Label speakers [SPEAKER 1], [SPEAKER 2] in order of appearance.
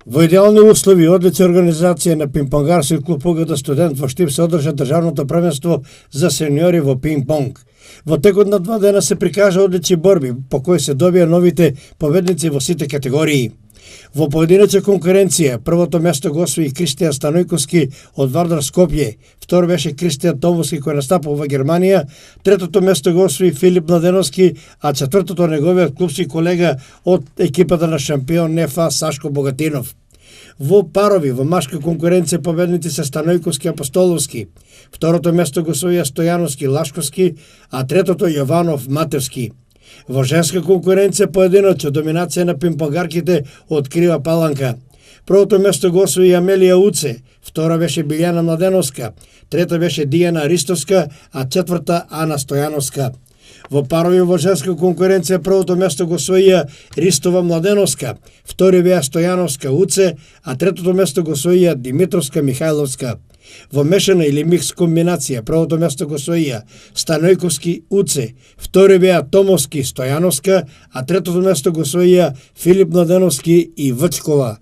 [SPEAKER 1] Во идеални услови и одлична организација на пинг-понгарски клуб Угата студент во Штип се одржа државното првенство за сениори во пинг-понг. Во текот на 2 дена се прикажа одлични борби, по кои се добија новите победници во сите категории. Во поединечна конкуренција, првото место го освои Кристијан Станојковски од Вардар Скопје, втор беше Кристијан Томовски кој настапува во Германија, третото место го освои Филип Младеновски, а четвртото неговиот клубски колега од екипата на шампион НФА Сашко Богатинов. Во парови, во машка конкуренција победници се Станојковски Апостоловски, второто место го освоија Стојановски Лашковски, а третото Јованов Матевски. Во женска конкуренција поединочна доминација на пинг-понгарките открива Паланка. Првото место го освои Амелија Уце, втора беше Билјана Младеновска, трета беше Дијана Ристовска, а четврта Ана Стојановска. Во парови во женска конкуренција првото место го освоија Ристова Младеновска, втори беа Стојановска Уце, а третото место го освоија Димитровска Михајловска. Во мешана или микс комбинација првото место го освоија Станојковски Уце, втори беа Томовски Стојановска, а третото место го освоија Филип Младеновски и Вчкова.